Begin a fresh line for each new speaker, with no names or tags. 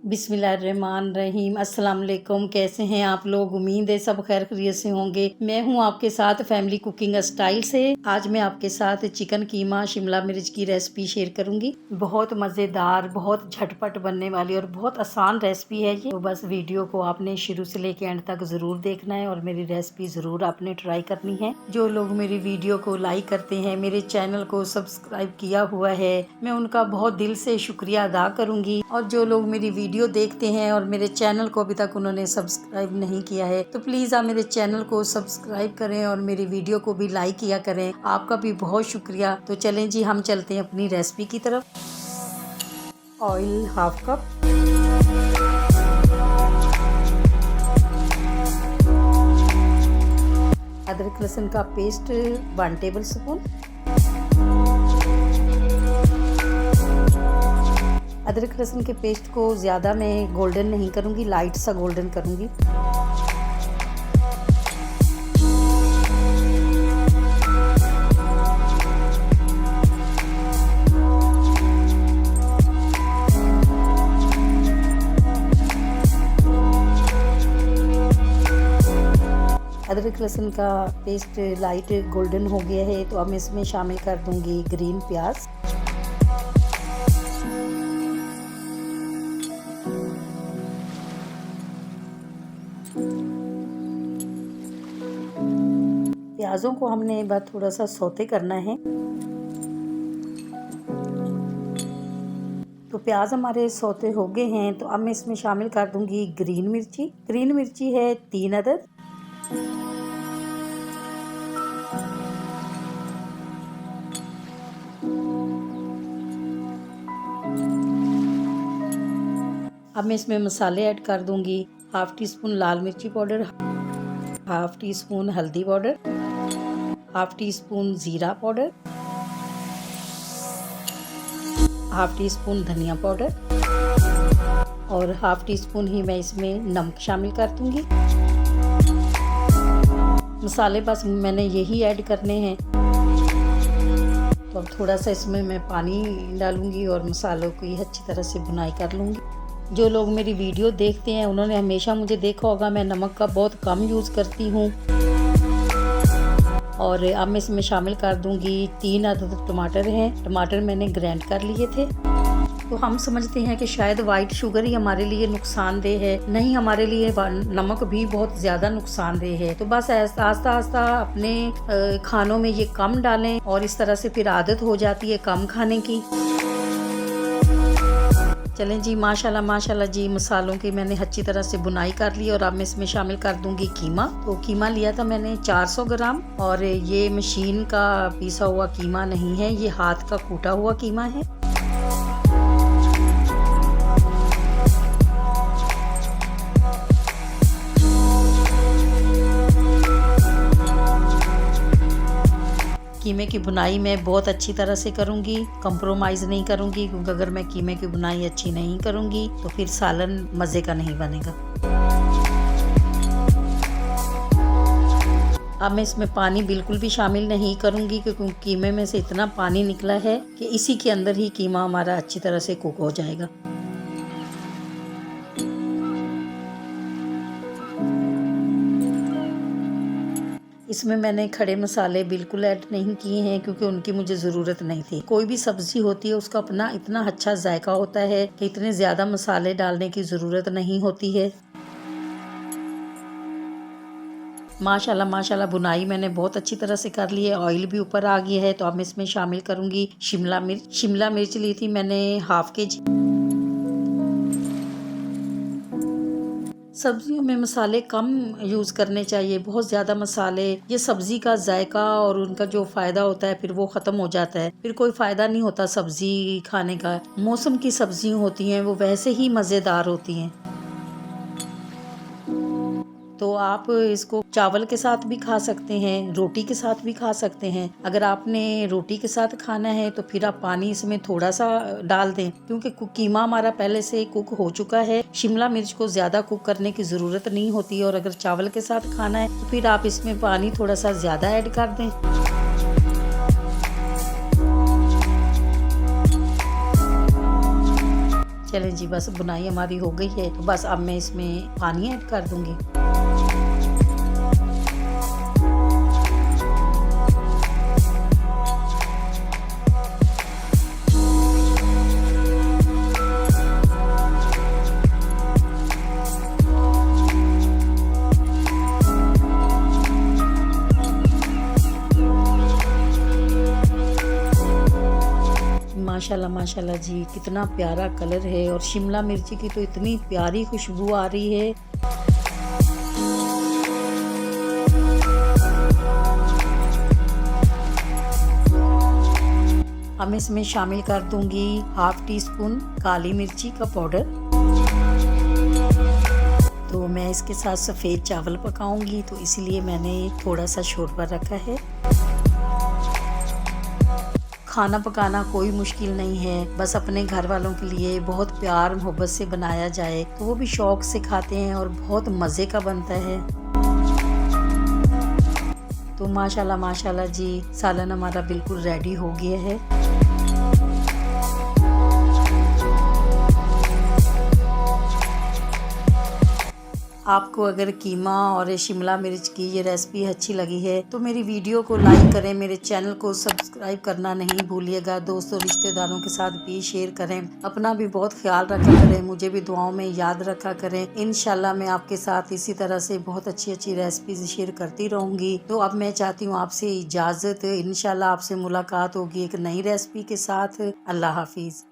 बिस्मिल्लाहिर्रहमानिर्रहीम। अस्सलाम वालेकुम। कैसे हैं आप लोग? उम्मीद है सब खैर खैरियत से होंगे। मैं हूं आपके साथ फैमिली कुकिंग स्टाइल से। आज मैं आपके साथ चिकन कीमा शिमला मिर्च की रेसिपी शेयर करूंगी। बहुत मज़ेदार, बहुत झटपट बनने वाली और बहुत आसान रेसिपी है ये। तो बस वीडियो को आपने शुरू से लेके एंड तक ज़रूर देखना है और मेरी रेसिपी ज़रूर आपने ट्राई करनी है। जो लोग मेरी वीडियो को लाइक करते हैं, मेरे चैनल को सब्सक्राइब किया हुआ है, मैं उनका बहुत दिल से शुक्रिया अदा करूंगी। और जो लोग मेरी वीडियो देखते हैं और मेरे चैनल को अभी तक उन्होंने सब्सक्राइब नहीं किया है, तो प्लीज़ आप मेरे चैनल को सब्सक्राइब करें और मेरी वीडियो को भी लाइक किया करें। आपका भी बहुत शुक्रिया। तो चलें जी, हम चलते हैं अपनी रेसिपी की तरफ। ऑयल हाफ कप, अदरक लहसुन का पेस्ट 1 टेबल स्पून, अदरक लहसुन के पेस्ट को ज़्यादा मैं गोल्डन नहीं करूँगी, लाइट सा गोल्डन करूँगी। अदरक लहसुन का पेस्ट लाइट गोल्डन हो गया है, तो अब मैं इसमें शामिल कर दूँगी ग्रीन प्याज। प्याज़ों को हमने एक बार थोड़ा सा सौते करना है। तो प्याज हमारे सौते हो गए हैं, तो अब मैं इसमें शामिल कर दूंगी ग्रीन मिर्ची। ग्रीन मिर्ची है 3 अदद। अब मैं इसमें मसाले ऐड कर दूंगी। 1/2 टीस्पून लाल मिर्ची पाउडर, 1/2 टीस्पून हल्दी पाउडर, 1/2 टीस्पून ज़ीरा पाउडर, 1/2 टीस्पून धनिया पाउडर और 1/2 टीस्पून ही मैं इसमें नमक शामिल कर दूंगी। मसाले बस मैंने यही ऐड करने हैं। तो अब थोड़ा सा इसमें मैं पानी डालूंगी और मसालों की अच्छी तरह से भुनाई कर लूँगी। जो लोग मेरी वीडियो देखते हैं उन्होंने हमेशा मुझे देखा होगा, मैं नमक का बहुत कम यूज़ करती हूँ। और अब मैं इसमें शामिल कर दूंगी 3 अदद टमाटर हैं। टमाटर मैंने ग्राइंड कर लिए थे। तो हम समझते हैं कि शायद वाइट शुगर ही हमारे लिए नुकसानदेह है, नहीं, हमारे लिए नमक भी बहुत ज़्यादा नुकसानदेह है। तो बस आस्ता आस्ता अपने खानों में ये कम डालें और इस तरह से फिर आदत हो जाती है कम खाने की। चलें जी, माशाल्लाह माशाल्लाह जी, मसालों की मैंने अच्छी तरह से बुनाई कर ली और अब मैं इसमें शामिल कर दूंगी कीमा। तो कीमा लिया था मैंने 400 ग्राम और ये मशीन का पीसा हुआ कीमा नहीं है, ये हाथ का कूटा हुआ कीमा है। कीमे की बुनाई मैं बहुत अच्छी तरह से करूंगी, कंप्रोमाइज़ नहीं करूंगी, क्योंकि अगर मैं कीमे की बुनाई अच्छी नहीं करूंगी तो फिर सालन मज़े का नहीं बनेगा। अब मैं इसमें पानी बिल्कुल भी शामिल नहीं करूंगी, क्योंकि कीमे में से इतना पानी निकला है कि इसी के अंदर ही कीमा हमारा अच्छी तरह से कुक हो जाएगा। इसमें मैंने खड़े मसाले बिल्कुल ऐड नहीं किए हैं, क्योंकि उनकी मुझे ज़रूरत नहीं थी। कोई भी सब्ज़ी होती है उसका अपना इतना अच्छा जायका होता है कि इतने ज़्यादा मसाले डालने की ज़रूरत नहीं होती है। माशाल्लाह माशाल्लाह बुनाई मैंने बहुत अच्छी तरह से कर ली है। ऑयल भी ऊपर आ गया है। तो अब मैं इसमें शामिल करूँगी शिमला मिर्च। शिमला मिर्च ली थी मैंने 1/2 kg। सब्जियों में मसाले कम यूज़ करने चाहिए, बहुत ज़्यादा मसाले ये सब्ज़ी का जायका और उनका जो फ़ायदा होता है फिर वो ख़त्म हो जाता है, फिर कोई फ़ायदा नहीं होता सब्ज़ी खाने का। मौसम की सब्जियां होती हैं वो वैसे ही मज़ेदार होती हैं। तो आप इसको चावल के साथ भी खा सकते हैं, रोटी के साथ भी खा सकते हैं। अगर आपने रोटी के साथ खाना है तो फिर आप पानी इसमें थोड़ा सा डाल दें, क्योंकि कीमा हमारा पहले से कुक हो चुका है। शिमला मिर्च को ज्यादा कुक करने की जरूरत नहीं होती है, और अगर चावल के साथ खाना है तो फिर आप इसमें पानी थोड़ा सा ज्यादा ऐड कर दें। चलें जी, बस बुनाई हमारी हो गई है, तो बस अब मैं इसमें पानी ऐड कर दूंगी। माशाल्लाह माशाल्लाह जी, कितना प्यारा कलर है, और शिमला मिर्ची की तो इतनी प्यारी खुशबू आ रही है। अब मैं इसमें शामिल कर दूंगी हाफ टी स्पून काली मिर्ची का पाउडर। तो मैं इसके साथ सफ़ेद चावल पकाऊंगी, तो इसीलिए मैंने थोड़ा सा शोरबा रखा है। खाना पकाना कोई मुश्किल नहीं है, बस अपने घर वालों के लिए बहुत प्यार मोहब्बत से बनाया जाए तो वो भी शौक से खाते हैं और बहुत मज़े का बनता है। तो माशाल्लाह माशाल्लाह जी, सालन हमारा बिल्कुल रेडी हो गया है। आपको अगर कीमा और शिमला मिर्च की ये रेसिपी अच्छी लगी है तो मेरी वीडियो को लाइक करें, मेरे चैनल को सब्सक्राइब करना नहीं भूलिएगा। दोस्तों रिश्तेदारों के साथ भी शेयर करें। अपना भी बहुत ख्याल रखा करें, मुझे भी दुआओं में याद रखा करें। इंशाल्लाह मैं आपके साथ इसी तरह से बहुत अच्छी अच्छी रेसिपीज शेयर करती रहूँगी। तो अब मैं चाहती हूँ आपसे इजाज़त, इंशाल्लाह आपसे मुलाकात होगी एक नई रेसिपी के साथ। अल्लाह हाफिज़।